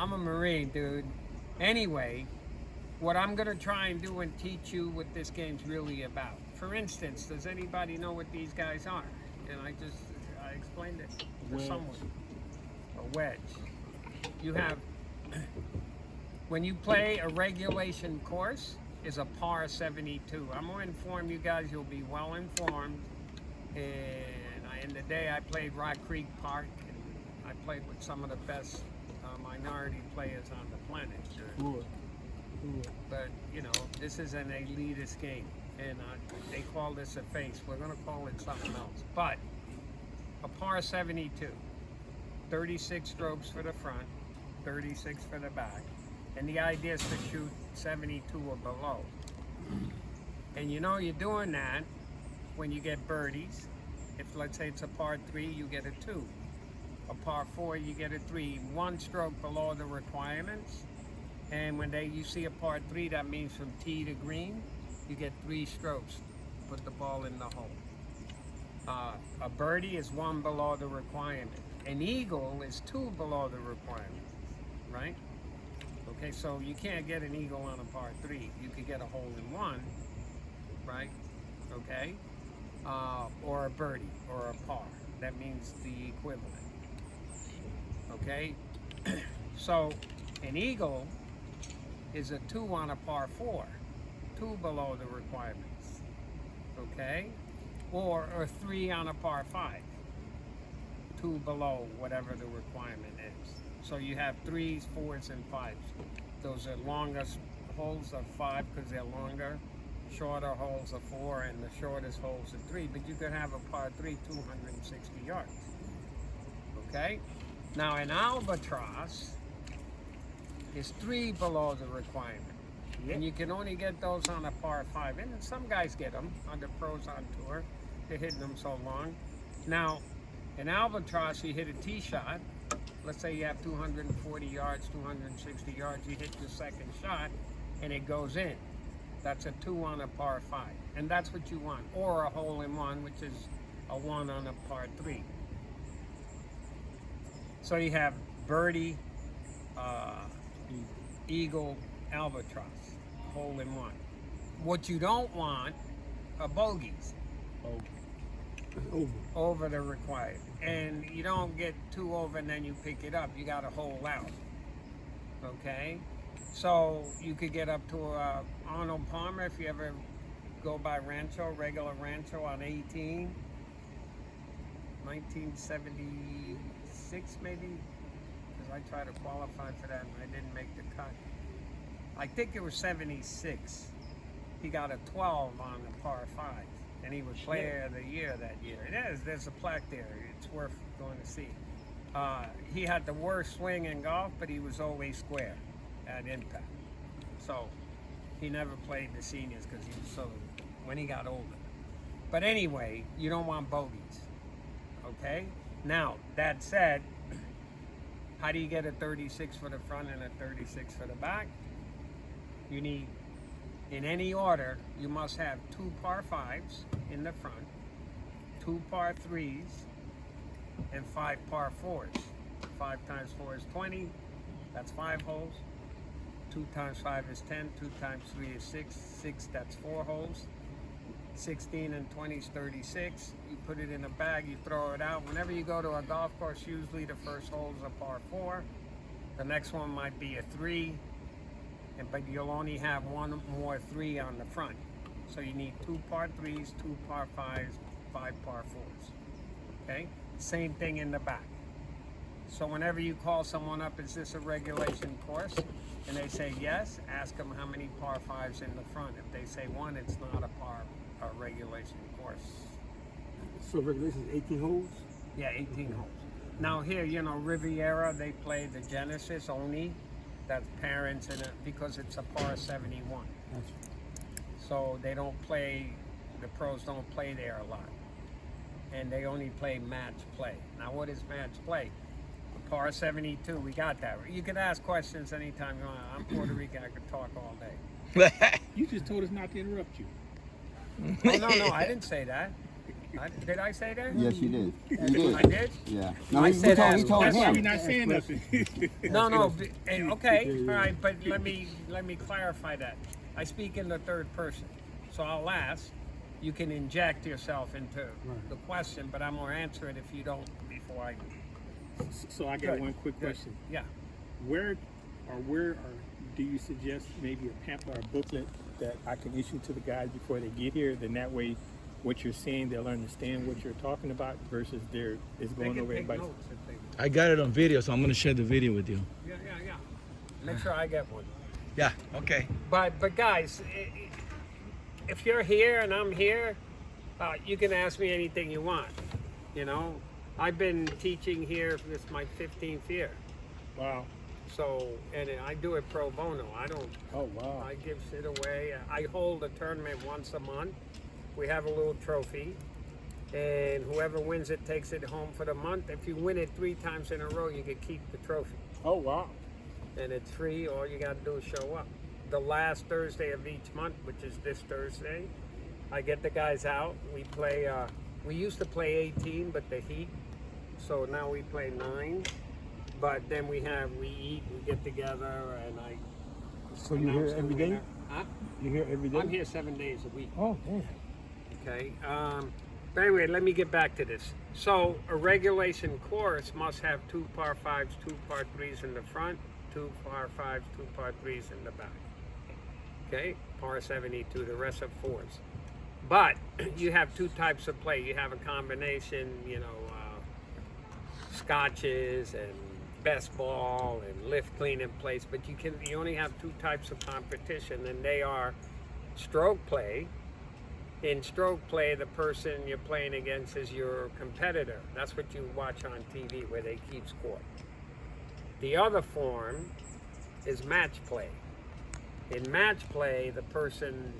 I'm a Marine, dude. Anyway, what I'm going to try and do and teach you what this game's really about. For instance, does anybody know what these guys are? And I explained it to someone. A wedge. You have, when you play a regulation course, is a par 72. I'm going to inform you guys, you'll be well informed. And in the day I played Rock Creek Park, and I played with some of the best minority players on the planet. Cool. But, you know, this is an elitist game, and they call this a face. We're going to call it something else. But a par 72, 36 strokes for the front, 36 for the back, and the idea is to shoot 72 or below. And you know you're doing that when you get birdies. If, let's say it's a par 3, you get a 2. A par 4, you get a 3. 1 stroke below the requirements. And when you see a par 3, that means from tee to green, you get 3 strokes. Put the ball in the hole. A birdie is 1 below the requirement. An eagle is 2 below the requirement, right? Okay, so you can't get an eagle on a par 3. You could get a hole in 1, right? Okay, or a birdie or a par. That means the equivalent. Okay, so an eagle is a 2 on a par 4, 2 below the requirements, okay? Or a 3 on a par 5, 2 below whatever the requirement is. So you have 3s, 4s, and 5s. Those are longest holes are 5 because they're longer, shorter holes are 4, and the shortest holes are 3. But you could have a par 3, 260 yards, okay? Now an albatross is 3 below the requirement. Yep. And you can only get those on a par 5. And some guys get them on the pros on tour. They're hitting them so long. Now, an albatross, you hit a tee shot. Let's say you have 240 yards, 260 yards. You hit your second shot, and it goes in. That's a 2 on a par 5. And that's what you want. Or a hole in 1, which is a 1 on a par 3. So you have birdie, eagle, albatross, hole in 1. What you don't want are bogeys. Over the required. And you don't get 2 over and then you pick it up. You got to hole out. Okay? So you could get up to Arnold Palmer if you ever go by Rancho, regular Rancho on 18. 1976 maybe? Because I tried to qualify for that and I didn't make the cut. I think it was 76. He got a 12 on the par 5, and he was Player of the Year that year. It is. There's a plaque there. It's worth going to see. He had the worst swing in golf, but he was always square at impact. So he never played the seniors because he was so when he got older. But anyway, you don't want bogeys. Okay. Now that said, how do you get a 36 for the front and a 36 for the back? You need, in any order, you must have 2 par 5s in the front, 2 par 3s, and 5 par 4s. 5 times 4 is 20, that's 5 holes. 2 times 5 is 10, 2 times 3 is 6, 6, that's 4 holes. 16 and 20 is 36. You put it in a bag, you throw it out. Whenever you go to a golf course, usually the first hole is a par 4. The next one might be a 3. But you'll only have 1 more 3 on the front. So you need 2 par 3s, 2 par 5s, 5 par 4s. Okay? Same thing in the back. So whenever you call someone up, is this a regulation course? And they say yes, ask them how many par 5s in the front. If they say 1, it's not a regulation course. So regulation is 18 holes? Yeah, 18 holes. Now here, you know, Riviera, they play the Genesis only. That's parents in it because it's a par 71. So they don't play, the pros don't play there a lot. And they only play match play. Now what is match play? A par 72, we got that. You can ask questions anytime you want. I'm Puerto Rican, I could talk all day. You just told us not to interrupt you. Oh, no, I didn't say that. Did I say that? Yes, you did. You I did. did? Yeah. No, I we said told, ask. we told That's why him. You're not saying nothing. No, okay, all right, but let me clarify that. I speak in the third person, so I'll ask. You can inject yourself into the question, but I'm gonna answer it if you don't before I. So I got Good. one quick question. Yeah. Where do you suggest maybe a pamphlet or booklet that I can issue to the guys before they get here? Then that way, what you're saying, they'll understand what you're talking about versus it's They going can over take everybody's. notes if they. I got it on video, so I'm gonna share the video with you. Yeah. Make sure I get one. Yeah. Okay. But guys, if you're here and I'm here, you can ask me anything you want. You know, I've been teaching here. This is my 15th year. Wow. So, and I do it pro bono. I don't. Oh wow. I give shit away. I hold a tournament once a month. We have a little trophy, and whoever wins it takes it home for the month. If you win it 3 times in a row, you can keep the trophy, Oh wow. and it's free. All you got to do is show up. The last Thursday of each month, which is this Thursday, I get the guys out. We play. We used to play 18, but the heat, so now we play 9. But then we eat, we get together, and I. So you're here announce the every day? winner. Huh? You here every day? I'm here 7 days a week. Oh, damn. Okay. But anyway, let me get back to this. So a regulation course must have 2 par 5s, 2 par 3s in the front, 2 par 5s, 2 par 3s in the back. Okay, par 72. The rest are 4s. But you have 2 types of play. You have a combination, scotches and best ball and lift, clean, and place. But you only have 2 types of competition, and they are stroke play. In stroke play, the person you're playing against is your competitor. That's what you watch on TV, where they keep score. The other form is match play. In match play, the person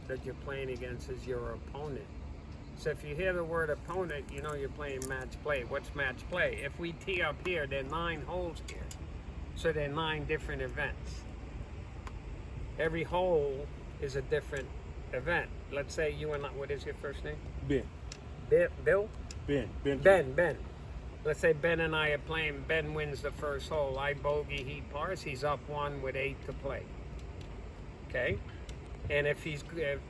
that you're playing against is your opponent. So if you hear the word opponent, you know you're playing match play. What's match play? If we tee up here, there are 9 holes here. So there are 9 different events. Every hole is a different event. Let's say you and I, what is your first name? Ben. Bill? Ben. Ben. Let's say Ben and I are playing. Ben wins the first hole. I bogey, he pars. He's up 1 with 8 to play. Okay? And if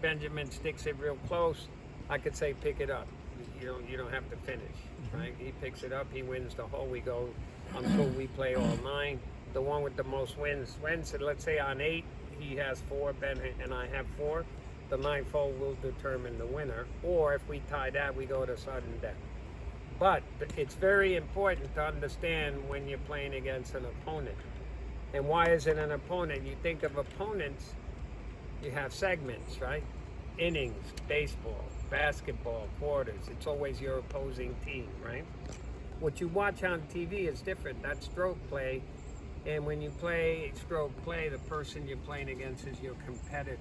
Benjamin sticks it real close, I could say pick it up. You don't have to finish, right? He picks it up. He wins the hole. We go until we play all 9. The one with the most wins wins. So let's say on 8 he has 4. Ben and I have 4. The 9th hole will determine the winner. Or if we tie that, we go to sudden death. But it's very important to understand when you're playing against an opponent. And why is it an opponent? You think of opponents, you have segments, right? Innings, baseball, basketball, quarters. It's always your opposing team, right? What you watch on TV is different. That's stroke play. And when you play stroke play, the person you're playing against is your competitor,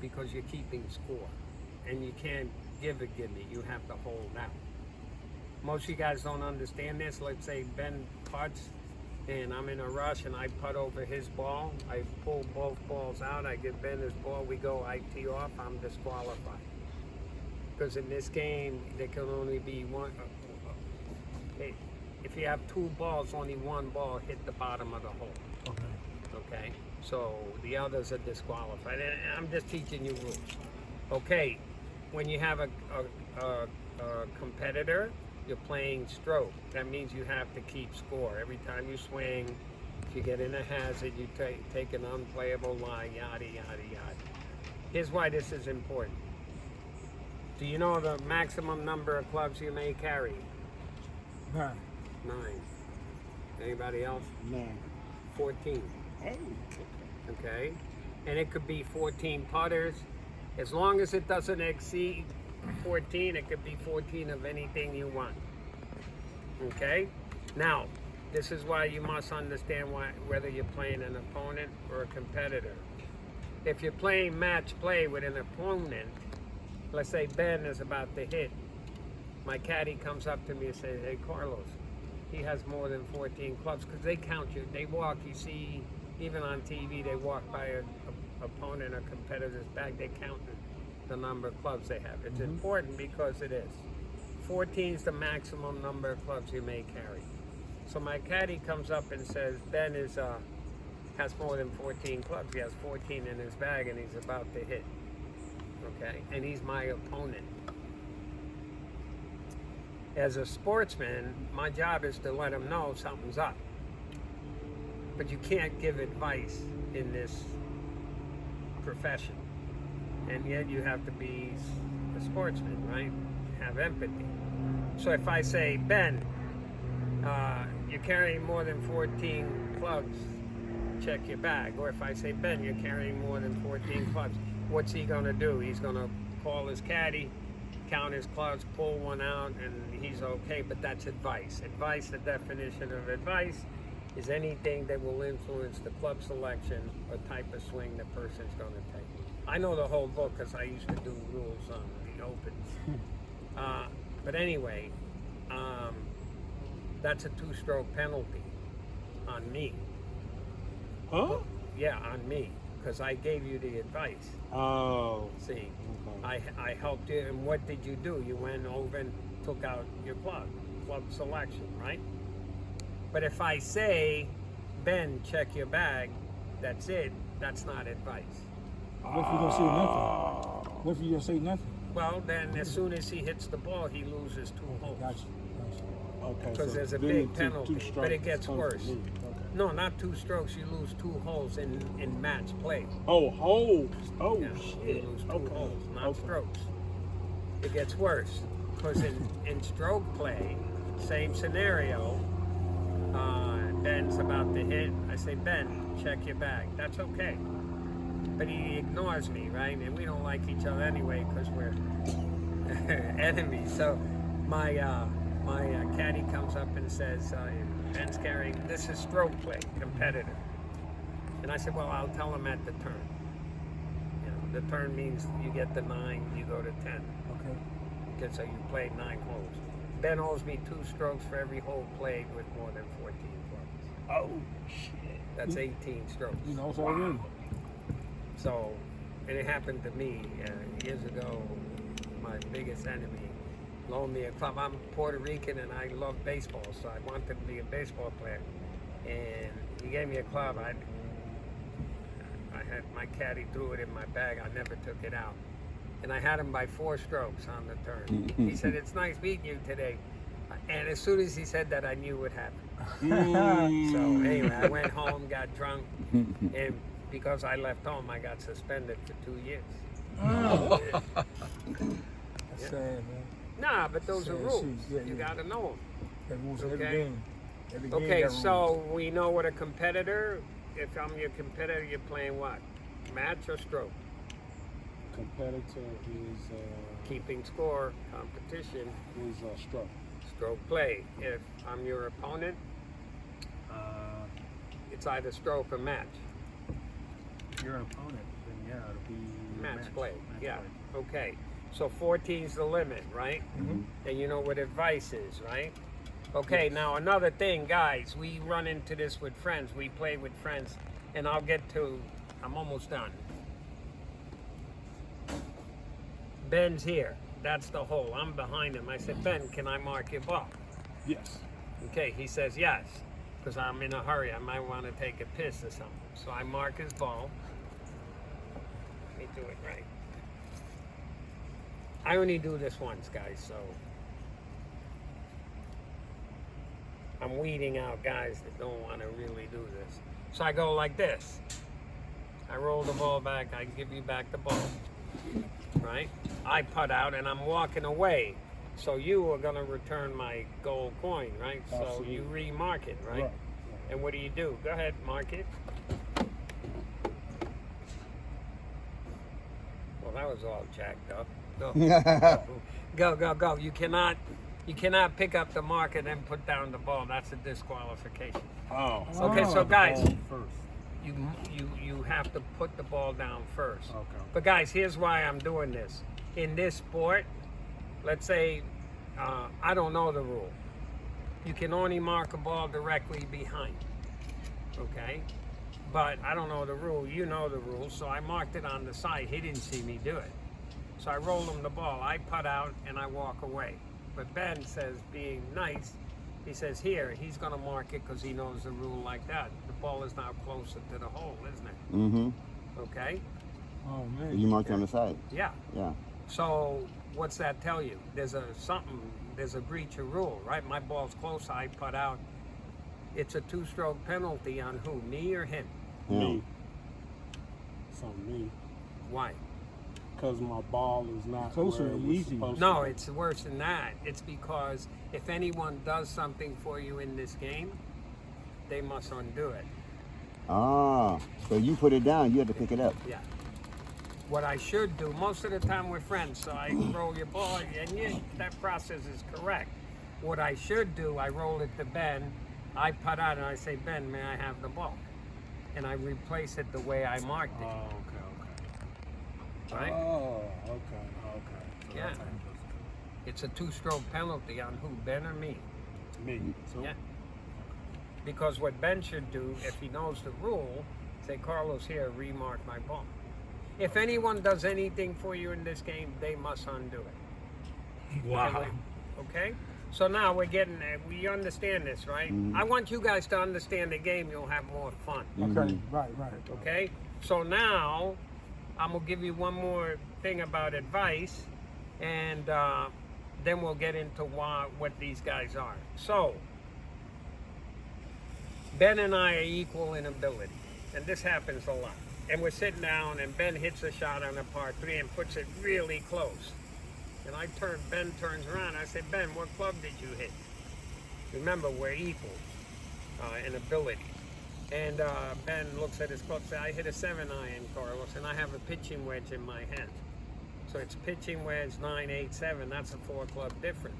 because you're keeping score. And you can't give a gimme. You have to hold out. Most of you guys don't understand this. Let's say Ben putts and I'm in a rush and I putt over his ball. I pull both balls out. I give Ben his ball. We go, I tee off. I'm disqualified. Because in this game, there can only be one. If you have 2 balls, only 1 ball hit the bottom of the hole. Okay? So the others are disqualified. And I'm just teaching you rules. Okay, when you have a competitor, you're playing stroke. That means you have to keep score. Every time you swing, if you get in a hazard, you take an unplayable line, yada, yada, yada. Here's why this is important. Do you know the maximum number of clubs you may carry? 9. 9. Anybody else? 9. 14. Oh. Okay? And it could be 14 putters. As long as it doesn't exceed 14, it could be 14 of anything you want. Okay? Now, this is why you must understand whether you're playing an opponent or a competitor. If you're playing match play with an opponent, let's say Ben is about to hit, my caddy comes up to me and says, hey, Carlos, he has more than 14 clubs, because they count you. They walk, you see, even on TV, they walk by an opponent or competitor's back, they count the number of clubs they have. It's important because it is. 14 is the maximum number of clubs you may carry. So my caddy comes up and says, Ben has more than 14 clubs. He has 14 in his bag and he's about to hit. Okay, and he's my opponent. As a sportsman, my job is to let him know something's up. But you can't give advice in this profession. And yet you have to be a sportsman, right? Have empathy. So if I say, Ben, you're carrying more than 14 clubs, check your bag. Or if I say, Ben, you're carrying more than 14 clubs, what's he going to do? He's going to call his caddy, count his clubs, pull one out, and he's okay. But that's advice. Advice, the definition of advice, is anything that will influence the club selection or type of swing the person's going to take. I know the whole book because I used to do rules on the Opens. But anyway, that's a 2-stroke penalty on me. Huh? Yeah, on me, because I gave you the advice. Oh. See, Okay. I helped you, and what did you do? You went over and took out your club selection, right? But if I say, Ben, check your bag, that's it, that's not advice. What if you don't say nothing? What if you don't say nothing? Well, then as soon as he hits the ball, he loses 2 holes. Gotcha. Okay. Because so there's a then big the penalty, two but it strikes gets comes to worse. me. Okay. No, not 2 strokes, you lose 2 holes in match play. Oh, holes. Oh, Yeah, you shit. lose 2 Okay. holes, not Okay. strokes. It gets worse, because in stroke play, same scenario, Ben's about to hit, I say, Ben, check your bag. That's okay. But he ignores me, right? And we don't like each other anyway because we're enemies. So my caddy comes up and says, Ben's carrying, this is stroke play, competitive. And I said, well, I'll tell him at the turn. You know, the turn means you get the 9, you go to 10. Okay. Okay, so you played 9 holes. Ben owes me 2 strokes for every hole played with more than 14 clubs. Oh, shit. That's 18 strokes. You know, it's already. So, and it happened to me years ago. My biggest enemy loaned me a club. I'm Puerto Rican and I love baseball, so I wanted to be a baseball player. And he gave me a club. I had my caddy threw it in my bag. I never took it out. And I had him by 4 strokes on the turn. He said, "It's nice meeting you today." And as soon as he said that, I knew what happened. So anyway, I went home, got drunk, and because I left home, I got suspended for 2 years. That's sad, man. Nah, but those are Yeah, rules. yeah, You yeah. gotta know That rules in Okay. every game. Every game them. Okay, got rules. so we know what a competitor. If I'm your competitor, you're playing what? Match or stroke? Competitor is Keeping score, competition, stroke. stroke play. If I'm your opponent, it's either stroke or match. Your opponent, then yeah, it'll be Match play. Yeah. Okay. So 14 is the limit, right? And you know what advice is, right? Okay, now another thing, guys, we run into this with friends. We play with friends, and I'm almost done. Ben's here. That's the hole. I'm behind him. I said, Ben, can I mark your ball? Yes. Okay, he says yes, because I'm in a hurry. I might want to take a piss or something. So I mark his ball. Let me do it right. I only do this once, guys, so I'm weeding out guys that don't want to really do this. So I go like this. I roll the ball back. I give you back the ball, right? I putt out and I'm walking away. So you are going to return my gold coin, right? So Absolutely. you remark it, right? Right. And what do? Go ahead, mark it. Well, that was all jacked up. Go. You cannot pick up the mark and then put down the ball. That's a disqualification. Oh. Okay, so guys, First. you have to put the ball down first. Okay. But guys, here's why I'm doing this. In this sport, let's say I don't know the rule. You can only mark a ball directly behind. Okay? But I don't know the rule. You know the rule. So I marked it on the side. He didn't see me do it. So I roll him the ball. I putt out and I walk away. But Ben says, being nice, he says, here, he's going to mark it because he knows the rule like that. The ball is now closer to the hole, isn't it? Mm-hmm. Okay? Oh man. You marked on the side. Yeah. Yeah. So what's that tell you? There's a breach of rule, right? My ball's close, I putt out. It's a 2-stroke penalty on who? Me or him? Yeah. Me. It's on me. Why? Because my ball is not Closer where it and was easy. supposed No, to be. it's worse than that. It's because if anyone does something for you in this game, they must undo it. Ah, so you put it down, you had to pick it up. Yeah. What I should do, most of the time we're friends, so I roll your ball, and yeah, that process is correct. What I should do, I roll it to Ben, I putt out, and I say, Ben, may I have the ball? And I replace it the way I marked Oh, it, okay. right? Oh, okay. Okay. So Yeah. that's how you It's a 2-stroke penalty on who, Ben or me? Me. So, Yeah. Because what Ben should do, if he knows the rule, say, Carlos, here, remark my ball. If anyone does anything for you in this game, they must undo it. Wow. Okay? So now we're getting, we understand this, right? I want you guys to understand the game, you'll have more fun. Okay. Right. Okay? So now, I'm going to give you one more thing about advice, and then we'll get into what these guys are. So, Ben and I are equal in ability, and this happens a lot. And we're sitting down, and Ben hits a shot on a par 3 and puts it really close. And Ben turns around, I say, Ben, what club did you hit? Remember, we're equals in ability. And Ben looks at his club and says, I hit a 7-iron, Carlos, and I have a pitching wedge in my hand. So it's pitching wedge 9, 8, 7. That's a 4-club difference.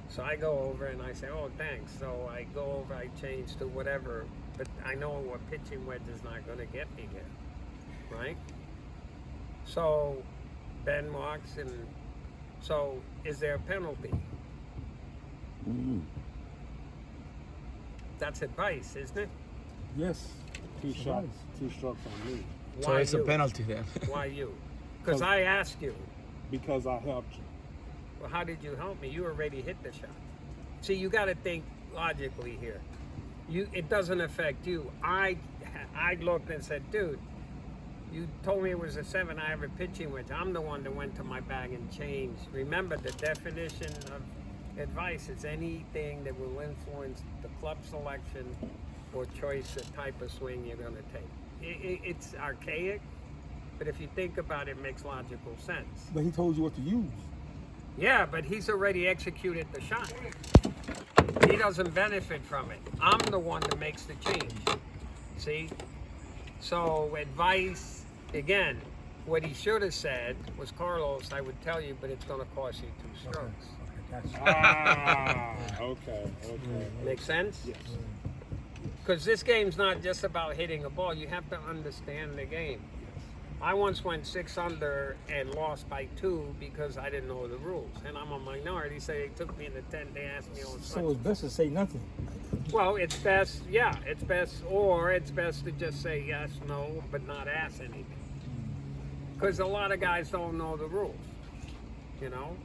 So I go over and I say, oh, thanks. So I go over, I change to whatever, but I know what pitching wedge is not going to get me there, right? So Ben walks, and so is there a penalty? Mm-hmm. That's advice, isn't it? Yes. Two shots, 2 strokes on me. So Why it's a you? penalty then. Why you? Because I asked you. Because I helped you. Well, how did you help me? You already hit the shot. See, you got to think logically here. It doesn't affect you. I looked and said, dude, you told me it was a 7. I have a pitching wedge. I'm the one that went to my bag and changed. Remember, the definition of advice is anything that will influence the club selection or choice, the type of swing you're going to take. It's archaic, but if you think about it, it makes logical sense. But he told you what to use. Yeah, but he's already executed the shot. He doesn't benefit from it. I'm the one that makes the change. See? So advice, again, what he should have said was, Carlos, I would tell you, but it's going to cost you 2 strokes. Okay. Make sense? Yes. Because this game's not just about hitting a ball. You have to understand the game. I once went 6 under and lost by 2 because I didn't know the rules. And I'm a minority, so they took me in the tent. They asked me all So sorts. it's best to say nothing. Well, it's best, yeah, it's best, or it's best to just say yes, no, but not ask anything. Because a lot of guys don't know the rules, you know?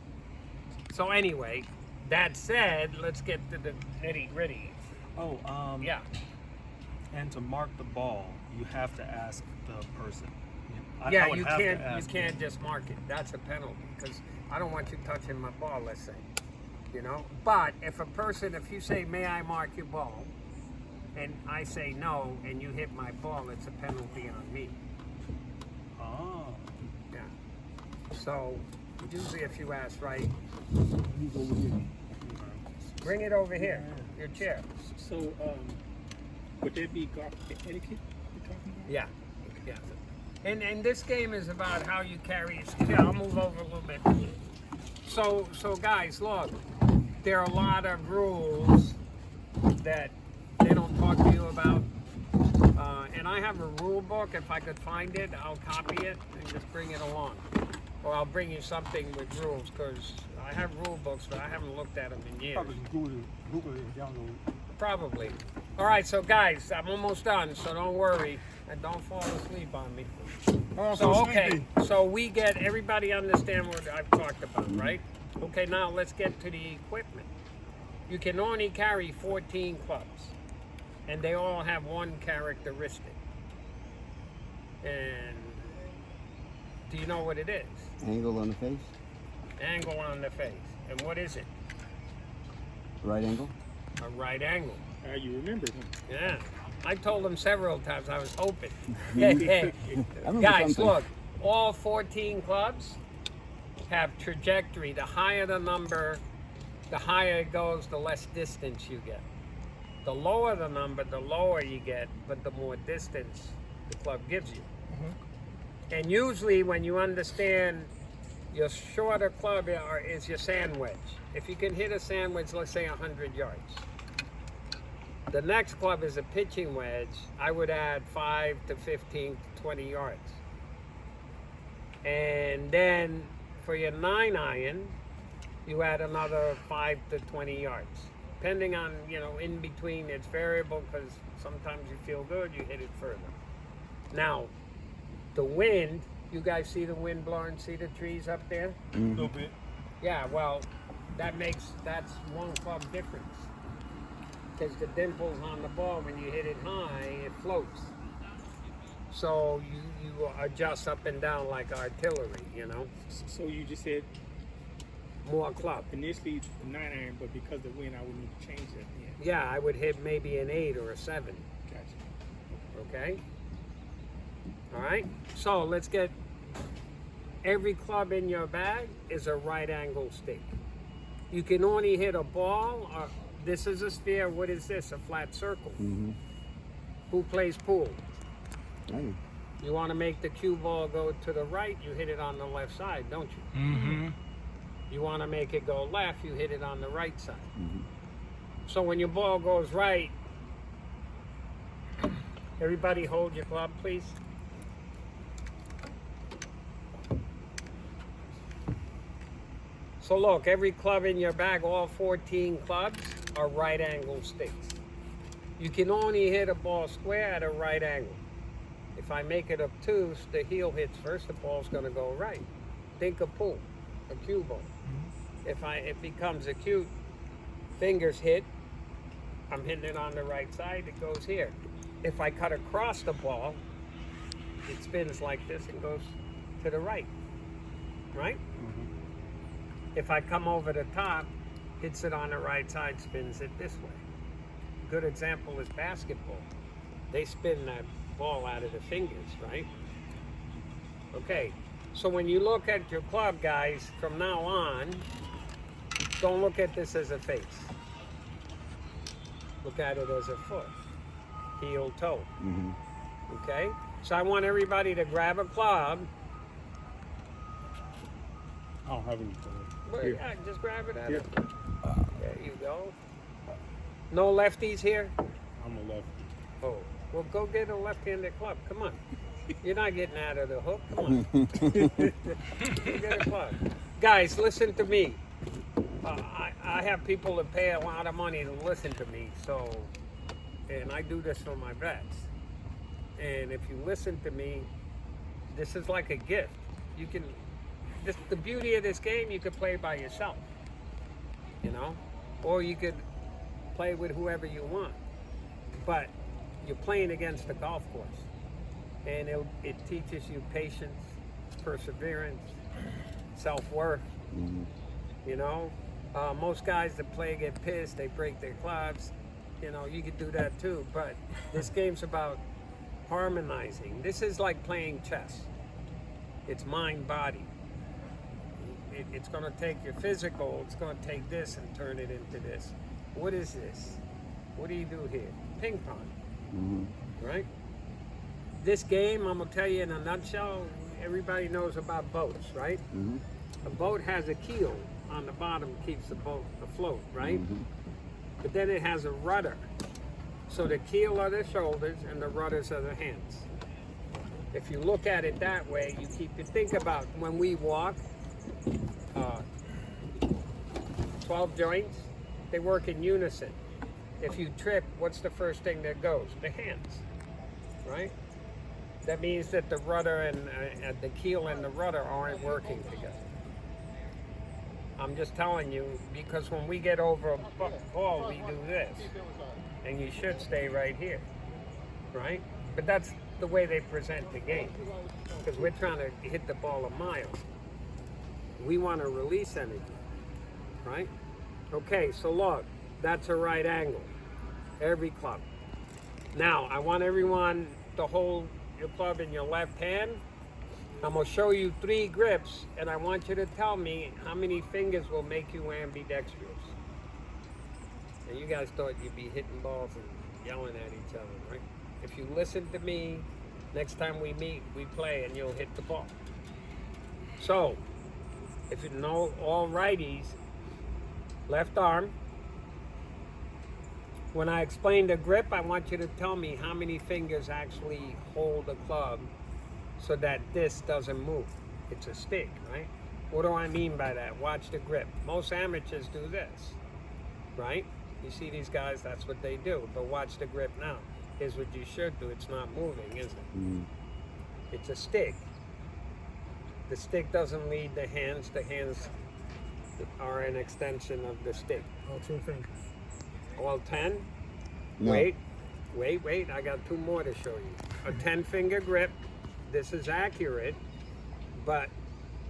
So anyway, that said, let's get to the nitty gritty. Oh, Yeah. And to mark the ball, you have to ask the person. I Yeah, would you have to can't ask just mark it. That's a penalty because I don't want you touching my ball, let's say. You know? But if you say, may I mark your ball? And I say no, and you hit my ball, it's a penalty on me. Oh. Yeah. So usually if you ask right, You go with it. bring it over here, your chair. So, would that be etiquette you're talking about? Yeah. Yeah. And this game is about how you carry your. Yeah, I'll move over a little bit. So guys, look, there are a lot of rules that they don't talk to you about. And I have a rule book. If I could find it, I'll copy it and just bring it along. Or I'll bring you something with rules, because I have rule books, but I haven't looked at them in years. Probably Google it and download. Probably. All right, so guys, I'm almost done, so don't worry. And don't fall asleep on me. So okay, so we get everybody understand what I've talked about, right? Okay, now let's get to the equipment. You can only carry 14 clubs, and they all have one characteristic. And do you know what it is? Angle on the face? Angle on the face. And what is it? Right angle? A right angle. You remember him. Yeah. I told them several times. I was hoping. I remember Guys, something. look. All 14 clubs have trajectory. The higher the number, the higher it goes, the less distance you get. The lower the number, the lower you get, but the more distance the club gives you. And usually when you understand your shorter club is your sand wedge. If you can hit a sand wedge, let's say 100 yards. The next club is a pitching wedge. I would add 5 to 15 to 20 yards. And then for your 9-iron, you add another 5 to 20 yards. Depending on, in between, it's variable because sometimes you feel good, you hit it further. Now, the wind, you guys see the wind blowing, see the trees up there? A little bit. Yeah, well, that's one club difference. Because the dimples on the ball, when you hit it high, it floats. So you adjust up and down like artillery, So you just said More club. initially the 9-iron, but because of the wind, I would need to change that. Yeah, I would hit maybe an 8 or a 7. Gotcha. Okay? All right? So let's get every club in your bag is a right angle stick. You can only hit a ball, or this is a sphere. What is this? A flat circle. Mm-hmm. Who plays pool? Hey. You want to make the cue ball go to the right, you hit it on the left side, don't you? Mm-hmm. You want to make it go left, you hit it on the right side. Mm-hmm. So when your ball goes right, everybody hold your club, please. So look, every club in your bag, all 14 clubs, are right angle sticks. You can only hit a ball square at a right angle. If I make it obtuse, the heel hits first, the ball's gonna go right. Think of pool, a cue ball. If it becomes acute, fingers hit, I'm hitting it on the right side, it goes here. If I cut across the ball, it spins like this and goes to the right, right? If I come over the top, hits it on the right side, spins it this way. Good example is basketball. They spin that ball out of the fingers, right? Okay, so when you look at your club, guys, from now on, don't look at this as a face. Look at it as a foot, heel, toe. Mm-hmm. Okay? So I want everybody to grab a club. I don't have anything. Well, Here. yeah, just grab it out Here. of There you go. No lefties here? I'm a lefty. Oh, well, go get a left-handed club. Come on. You're not getting out of the hook. Come on. Go get a club. Guys, listen to me. I have people that pay a lot of money to listen to me, and I do this for my vets. And if you listen to me, this is like a gift. You can, the beauty of this game, you could play by yourself, or you could play with whoever you want. But you're playing against a golf course, and it teaches you patience, perseverance, self-worth. Mm-hmm. Most guys that play get pissed, they break their clubs. You could do that too, but this game's about harmonizing. This is like playing chess. It's mind-body. It's going to take your physical, it's going to take this and turn it into this. What is this? What do you do here? Ping pong, Mm-hmm. right? This game, I'm going to tell you in a nutshell, everybody knows about boats, right? Mm-hmm. A boat has a keel on the bottom, keeps the boat afloat, right? Mm-hmm. But then it has a rudder. So the keel are the shoulders and the rudders are the hands. If you look at it that way, you think about when we walk, 12 joints, they work in unison. If you trip, what's the first thing that goes? The hands, right? That means that the rudder and the keel and the rudder aren't working together. I'm just telling you, because when we get over a ball, we do this. And you should stay right here, right? But that's the way they present the game. Because we're trying to hit the ball a mile. We want to release energy, right? Okay, so look, that's a right angle. Every club. Now, I want everyone to hold your club in your left hand. I'm going to show you 3 grips, and I want you to tell me how many fingers will make you ambidextrous. And you guys thought you'd be hitting balls and yelling at each other, right? If you listen to me, next time we meet, we play, and you'll hit the ball. So, if you know all righties, left arm. When I explain the grip, I want you to tell me how many fingers actually hold the club so that this doesn't move. It's a stick, right? What do I mean by that? Watch the grip. Most amateurs do this, right? You see these guys, that's what they do. But watch the grip now. Here's what you should do. It's not moving, is it? It's a stick. The stick doesn't lead the hands. The hands are an extension of the stick. All 10 fingers. All 10? No. Wait. I got 2 more to show you. A 10-finger grip. This is accurate, but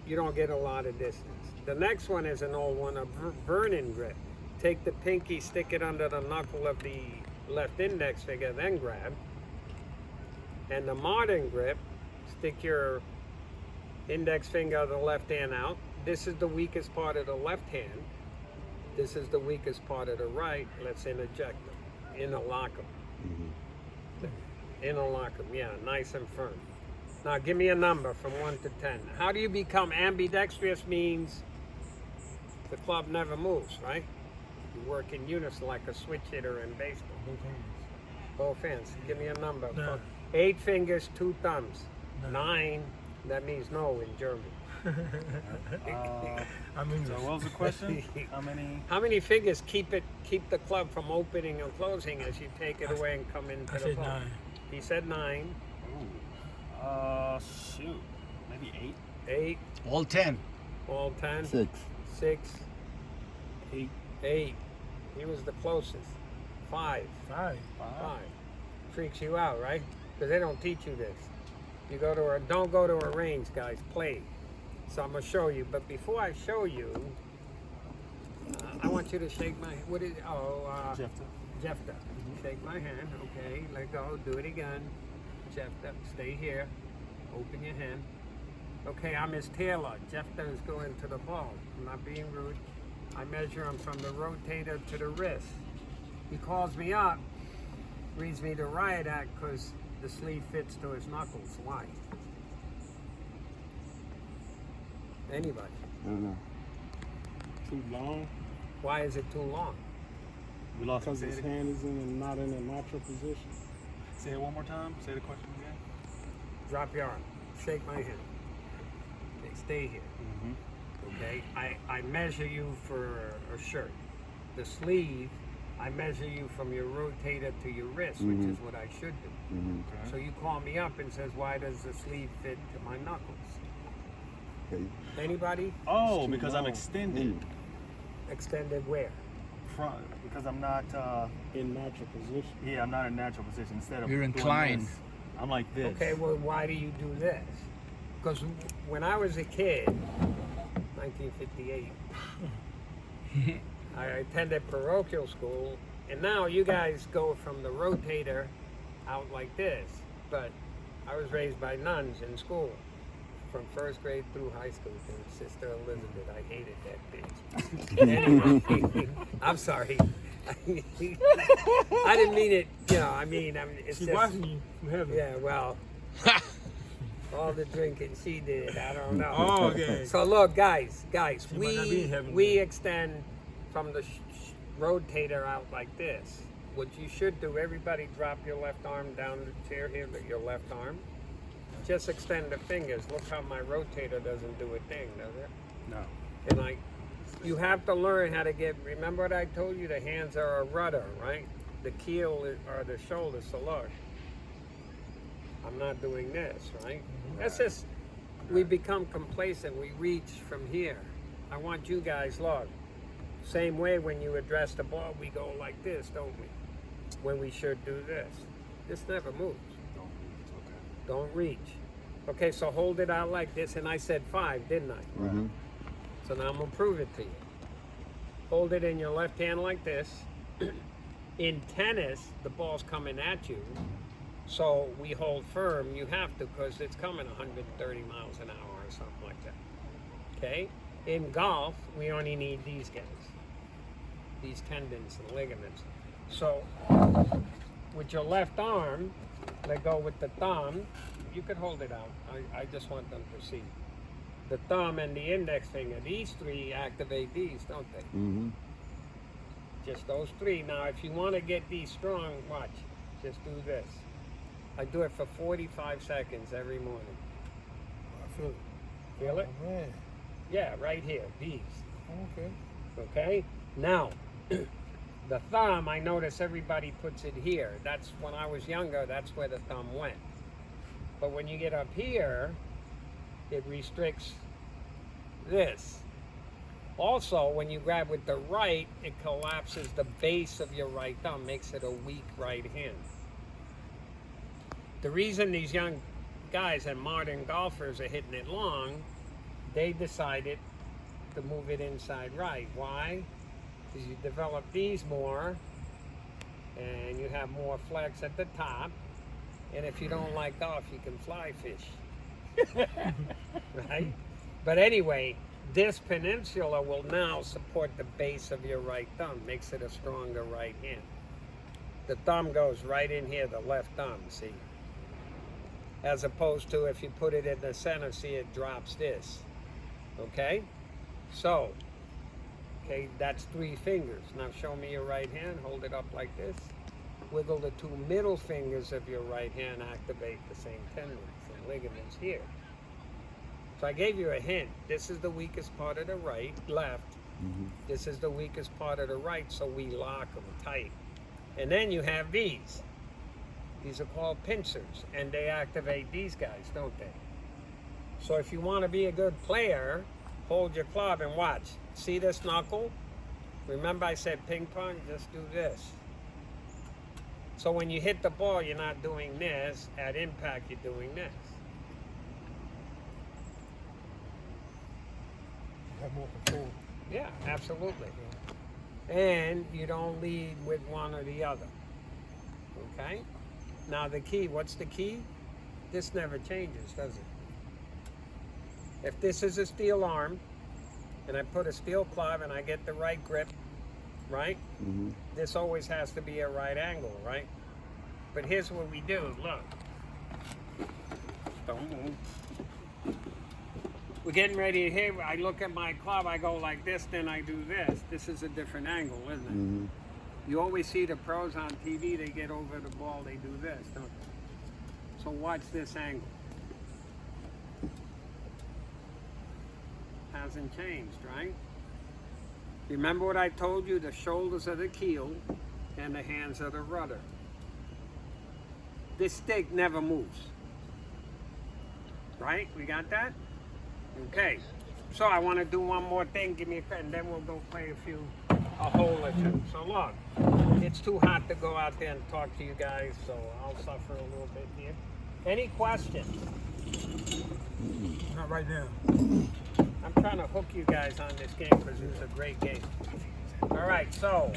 you don't get a lot of distance. The next one is an old one, a Vernon grip. Take the pinky, stick it under the knuckle of the left index finger, then grab. And the modern grip, stick your index finger of the left hand out. This is the weakest part of the left hand. This is the weakest part of the right. Let's interject them. Interlock them. Interlock them, yeah, nice and firm. Now give me a number from 1 to 10. How do you become ambidextrous? Means the club never moves, right? You work in unison like a switch hitter in baseball. Both hands. Both hands. Give me a number. Nine. 8 fingers, 2 thumbs. Nine. 9, that means no in German. I mean, So what was the question? How many? How many fingers keep the club from opening and closing as you take it away and come into I the said ball? 9. He said 9. Shoot. Maybe 8. 8. All 10. All 10. 6. 6. 8. 8. He was the closest. 5. 5. 5. Freaks you out, right? Because they don't teach you this. You go to don't go to a range, guys. Play. So I'm gonna show you. But before I show you, I want you to shake my. What is? Jefta. Shake my hand. Okay. Let go. Do it again. Jefta. Stay here. Open your hand. Okay. I'm his tailor. Jefta is going to the ball. I'm not being rude. I measure him from the rotator to the wrist. He calls me up, reads me the riot act because the sleeve fits to his knuckles. Why? Anybody? I don't know. Too long Why is it too long? We lost. because Say his it, hand is not in a natural position. say it one more time. Say the question again. Drop your arm. Shake my hand. Okay, stay here. Okay? I measure you for a shirt. The sleeve, I measure you from your rotator to your wrist, which is what I should do. Okay. So you call me up and says, why does the sleeve fit to my knuckles? Okay. Anybody? Oh, too because I'm long. extended Extended where? front. Because I'm not. In natural position. Yeah, I'm not in natural position. Instead of You're doing inclined. this, I'm like this. Okay, well, why do you do this? Because when I was a kid, 1958, I attended parochial school, and now you guys go from the rotator out like this. But I was raised by nuns in school, from first grade through high school. And Sister Elizabeth, I hated that bitch. Anyway, I'm sorry. I didn't mean it. I mean, it's She's just. watching you from heaven. Yeah, well, all the drinking she did, I don't know. Oh, okay. So look, guys, She might not be in heaven we yet. extend from the rotator out like this. What you should do, everybody drop your left arm down the chair here, but your left arm. Just extend the fingers. Look how my rotator doesn't do a thing, does it? No. And you have to learn how to remember what I told you? The hands are a rudder, right? The keel are the shoulders, so look. I'm not doing this, right? That's just, we become complacent. We reach from here. I want you guys, look, same way when you address the ball, we go like this, don't we? When we should do this. This never moves. Don't reach. Okay, so hold it out like this, and I said 5, didn't I? Mm-hmm. So now I'm gonna prove it to you. Hold it in your left hand like this. In tennis, the ball's coming at you, so we hold firm. You have to, because it's coming 130 miles an hour or something like that. Okay? In golf, we only need these guys, these tendons and ligaments. So with your left arm, let go with the thumb. You could hold it out. I just want them to see. The thumb and the index finger, these 3 activate these, don't they? Mm-hmm. Just those 3. Now, if you want to get these strong, watch. Just do this. I do it for 45 seconds every morning. I feel it. Feel it? Oh, man. Yeah, right here, these. Okay. Okay? Now, the thumb, I notice everybody puts it here. That's when I was younger, that's where the thumb went. But when you get up here, it restricts this. Also, when you grab with the right, it collapses the base of your right thumb, makes it a weak right hand. The reason these young guys and modern golfers are hitting it long, they decided to move it inside right. Why? Because you develop these more, and you have more flex at the top. And if you don't like golf, you can fly fish. Right? But anyway, this peninsula will now support the base of your right thumb, makes it a stronger right hand. The thumb goes right in here, the left thumb, see? As opposed to if you put it in the center, see, it drops this. Okay? So, okay, that's 3 fingers. Now show me your right hand, hold it up like this. Wiggle the 2 middle fingers of your right hand, activate the same tendons and ligaments here. So I gave you a hint. This is the weakest part of the left. Mm-hmm. This is the weakest part of the right, so we lock them tight. And then you have these. These are called pincers, and they activate these guys, don't they? So if you want to be a good player, hold your club and watch. See this knuckle? Remember I said ping pong? Just do this. So when you hit the ball, you're not doing this. At impact, you're doing this. You have more control. Yeah, absolutely. And you don't lead with one or the other. Okay? Now the key, what's the key? This never changes, does it? If this is a steel arm, and I put a steel club and I get the right grip, right? Mm-hmm. This always has to be a right angle, right? But here's what we do, look. Don't move. We're getting ready to hit. I look at my club, I go like this, then I do this. This is a different angle, isn't it? Mm-hmm. You always see the pros on TV, they get over the ball, they do this, don't they? So watch this angle. Hasn't changed, right? Remember what I told you? The shoulders are the keel and the hands are the rudder. This stick never moves. Right? We got that? Okay. So I want to do one more thing. Give me a and then we'll go play a hole or 2. So look, it's too hot to go out there and talk to you guys, so I'll suffer a little bit here. Any questions? Not right now. I'm trying to hook you guys on this game because it's a great game. All right, so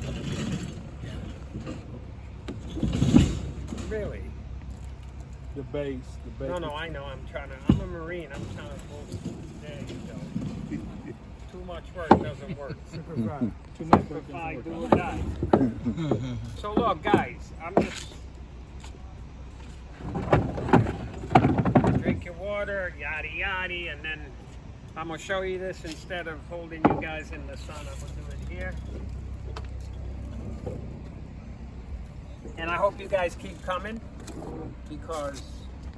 really, The base. no, I know. I'm a Marine. I'm trying to. There you go. Too much work doesn't work. Simplify. Too much work Simplify, doesn't do work. or die. So look, guys, I'm just drink your water, yada yada, and then I'm gonna show you this instead of holding you guys in the sun. I'm gonna do it here. And I hope you guys keep coming because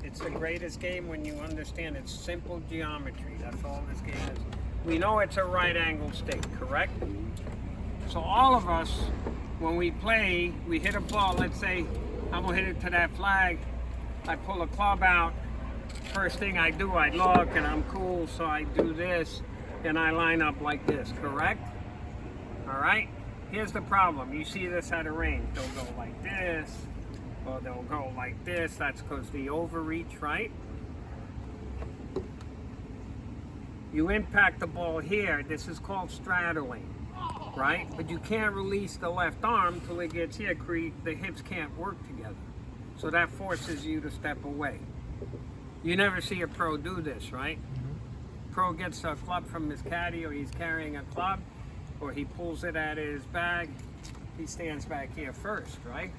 it's the greatest game when you understand it's simple geometry. That's all this game is. We know it's a right angle stick, correct? So all of us, when we play, we hit a ball, let's say I'm gonna hit it to that flag, I pull a club out. First thing I do, I look and I'm cool, so I do this and I line up like this, correct? All right? Here's the problem. You see this at a range. They'll go like this, or they'll go like this. That's because the overreach, right? You impact the ball here. This is called straddling, right? But you can't release the left arm till it gets here. The hips can't work together. So that forces you to step away. You never see a pro do this, right? Pro gets a club from his caddy, or he's carrying a club, or he pulls it out of his bag. He stands back here first, right?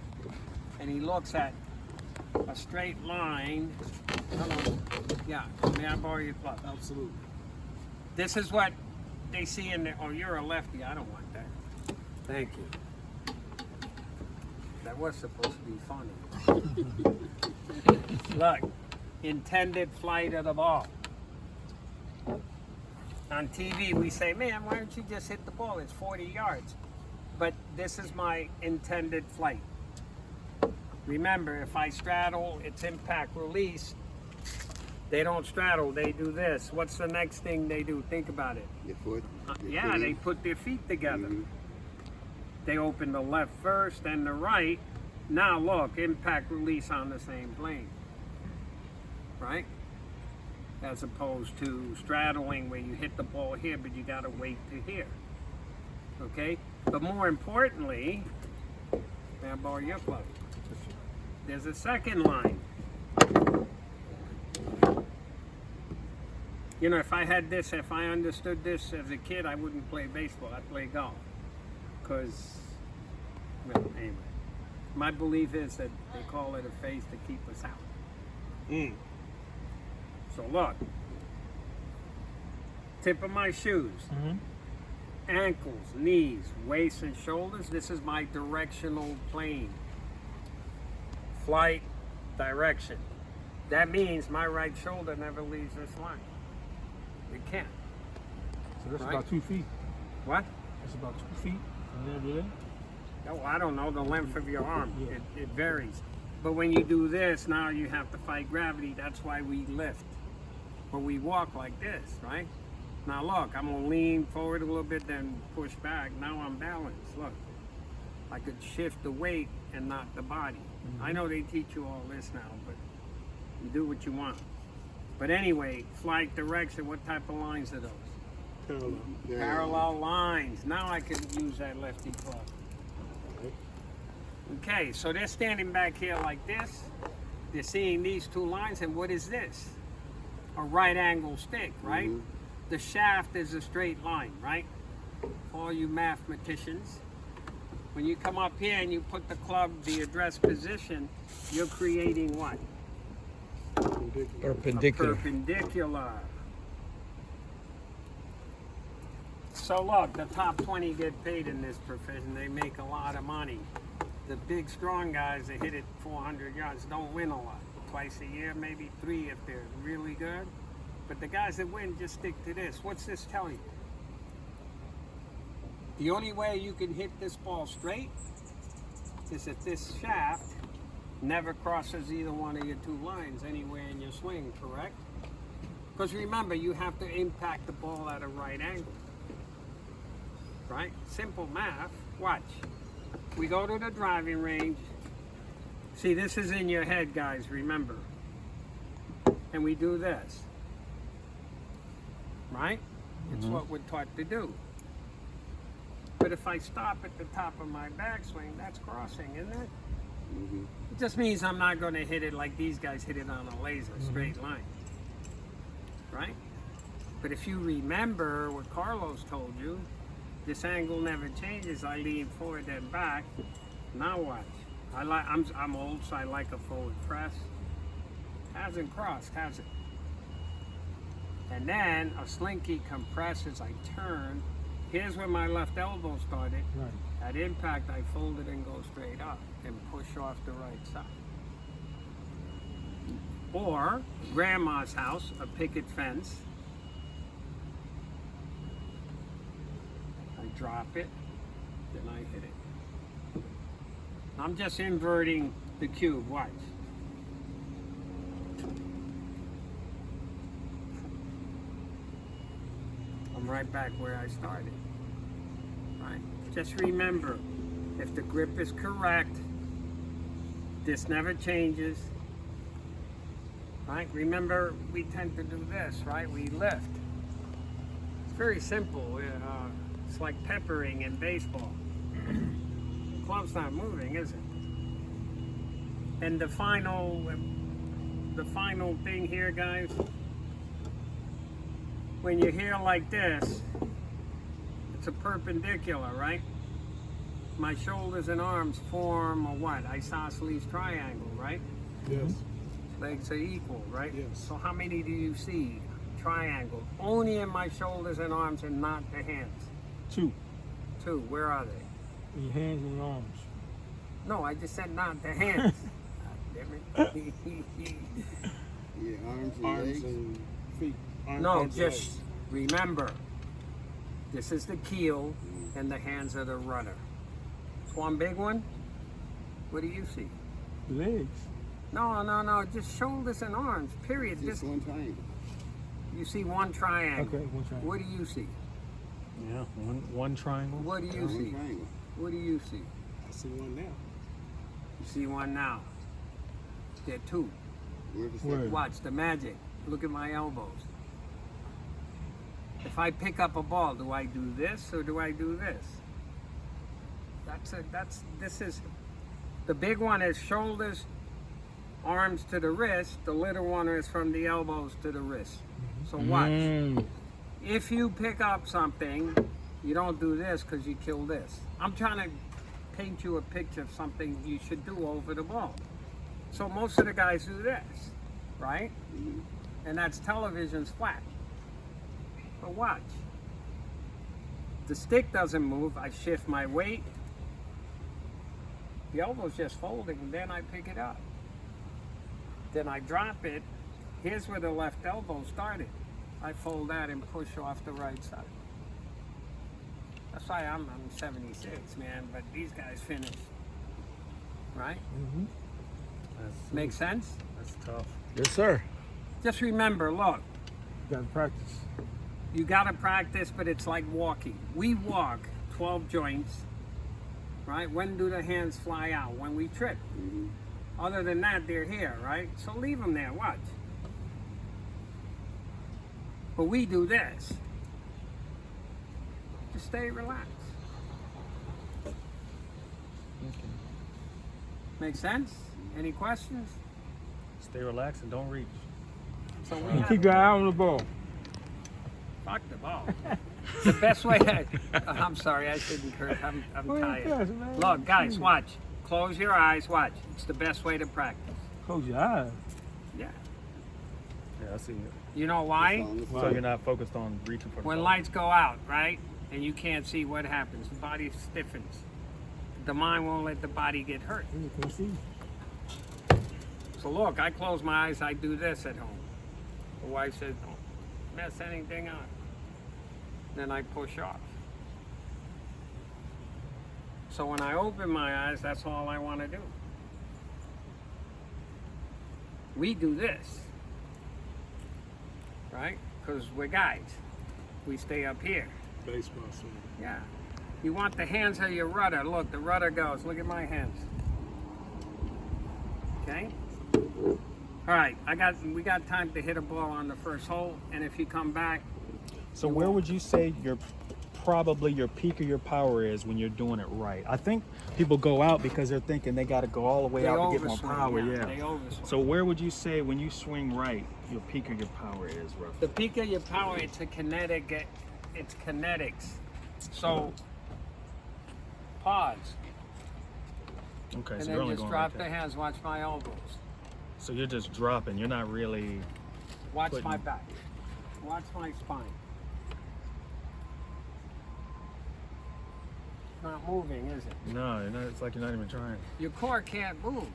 And he looks at a straight line. Hello. Yeah, may I borrow your club? Absolutely. This is what they see in there. Oh, you're a lefty. I don't want that. Thank you. That was supposed to be funny. Look, intended flight of the ball. On TV, we say, man, why don't you just hit the ball? It's 40 yards. But this is my intended flight. Remember, if I straddle, it's impact release. They don't straddle, they do this. What's the next thing they do? Think about it. Your foot. Yeah, they put their feet together. They open the left first, then the right. Now look, impact release on the same plane. Right? As opposed to straddling where you hit the ball here, but you gotta wait to here. Okay? But more importantly, may I borrow your club? There's a second line. You know, if I had this, if I understood this as a kid, I wouldn't play baseball. I'd play golf. Because, well, anyway. My belief is that they call it a phase to keep us out. So look. Tip of my shoes. Ankles, knees, waist, and shoulders. This is my directional plane. Flight, direction. That means my right shoulder never leaves this line. It can't. So that's Right. about 2 feet. What? That's about 2 feet from there to there. Oh, I don't know the length of your arm. Yeah. It varies. But when you do this, now you have to fight gravity. That's why we lift. But we walk like this, right? Now look, I'm gonna lean forward a little bit, then push back. Now I'm balanced. Look, I could shift the weight and not the body. I know they teach you all this now, but you do what you want. But anyway, flight direction, what type of lines are those? Parallel. Parallel lines. Now I can use that lefty club. Okay, so they're standing back here like this. They're seeing these two lines, and what is this? A right angle stick, right? The shaft is a straight line, right? All you mathematicians. When you come up here and you put the club, the address position, you're creating what? Perpendicular. Perpendicular. So look, the top 20 get paid in this profession. They make a lot of money. The big, strong guys that hit it 400 yards don't win a lot. Twice a year, maybe 3 if they're really good. But the guys that win just stick to this. What's this telling you? The only way you can hit this ball straight is if this shaft never crosses either one of your two lines anywhere in your swing, correct? Because remember, you have to impact the ball at a right angle. Right? Simple math. Watch. We go to the driving range. See, this is in your head, guys, remember. And we do this. Right? It's what we're taught to do. But if I stop at the top of my backswing, that's crossing, isn't it? It just means I'm not going to hit it like these guys hit it on a laser, straight line. Right? But if you remember what Carlos told you, this angle never changes. I lean forward then back. Now watch. I'm old, so I like a forward press. Hasn't crossed, has it? And then a slinky compresses. I turn. Here's where my left elbow started. Right. At impact, I fold it and go straight up and push off the right side. Or grandma's house, a picket fence. I drop it, then I hit it. I'm just inverting the cube, watch. I'm right back where I started. Right? Just remember, if the grip is correct, this never changes. Right? Remember, we tend to do this, right? We lift. It's very simple. It's like peppering in baseball. The club's not moving, is it? And the final thing here, guys, when you're here like this, it's a perpendicular, right? My shoulders and arms form a what? Isosceles triangle, right? Yes. Legs are equal, right? Yes. So how many do you see? Triangle. Only in my shoulders and arms and not the hands. 2. 2. Where are they? Your hands and your arms. No, I just said not the hands. God damn it. Yeah, arms and Arms legs. and feet. No, Arms, just legs. remember, this is the keel and the hands are the rudder. It's one big one. What do you see? Legs. No, just shoulders and arms, period. Just Just, one triangle. you see one triangle. Okay, one triangle. What do you see? Yeah, one triangle. What do you One see? triangle. What do you see? I see one now. You see one now. There are 2. Where's the Where? second? Watch the magic. Look at my elbows. If I pick up a ball, do I do this or do I do this? This is, the big one is shoulders, arms to the wrist. The little one is from the elbows to the wrist. So watch. If you pick up something, you don't do this because you kill this. I'm trying to paint you a picture of something you should do over the ball. So most of the guys do this, right? And that's television's flat. But watch. The stick doesn't move. I shift my weight. The elbow's just folding, and then I pick it up. Then I drop it. Here's where the left elbow started. I fold that and push off the right side. That's why I'm 76, man, but these guys finished. Right? Make sense? That's tough. Yes, sir. Just remember, look, You gotta practice. you gotta practice, but it's like walking. We walk 12 joints, right? When do the hands fly out? When we trip. Other than that, they're here, right? So leave them there, watch. But we do this. Just stay relaxed. Make sense? Any questions? Stay relaxed and don't reach. So we And have keep your eye on the ball. fuck the ball. The best way I'm sorry, I shouldn't curse. I'm Go ahead, tired. curse, man. Look, guys, watch. Close your eyes, watch. It's the best way to practice. Close your eyes. Yeah. Yeah, I see it. You know why? So you're not focused on reaching for the When ball. lights go out, right? And you can't see what happens. The body stiffens. The mind won't let the body get hurt. You can see. So look, I close my eyes, I do this at home. The wife says, don't mess anything up. Then I push off. So when I open my eyes, that's all I want to do. We do this, right? Because we're guys. We stay up here. Baseball swing. Yeah. You want the hands of your rudder. Look, the rudder goes. Look at my hands. Okay? All right, we got time to hit a ball on the first hole, and if you come back, So where would you say your peak of your power is when you're doing it right? I think people go out because they're thinking they got to go all the way they out to get more overswing. power. They Yeah. overswing. So where would you say when you swing right, your peak of your power is roughly? The peak of your power, it's kinetics. So pause, Okay, and so you're then only just going drop like the that. hands. Watch my elbows. So you're just dropping. You're not really. Watch Putting- my back. Watch my spine. Not moving, is it? No, you're not, it's like you're not even trying. Your core can't move.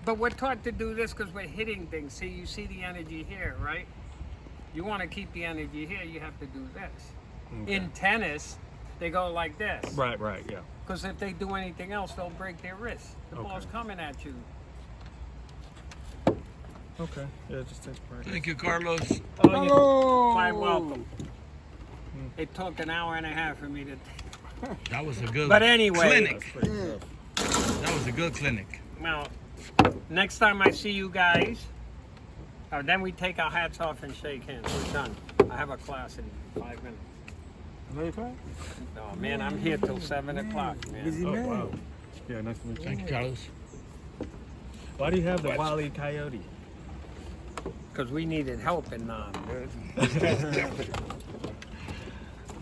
But we're taught to do this because we're hitting things. See, you see the energy here, right? You want to keep the energy here, you have to do this. Okay. In tennis, they go like this. Right, yeah. Because if they do anything else, they'll break their wrist. The ball's Okay. coming at you. Okay. Yeah, it just takes practice. Thank you, Carlos. Quite welcome. It took an hour and a half for me to. That was a good But anyway. clinic. That was a good clinic. Well, next time I see you guys, then we take our hats off and shake hands. We're done. I have a class in 5 minutes. Another class? Oh man, I'm here till 7 o'clock, man. Busy Oh, man. wow. Yeah, nice to meet you. Thank you, Carlos. Why do you have the Wile E. Coyote? Because we needed help in dude.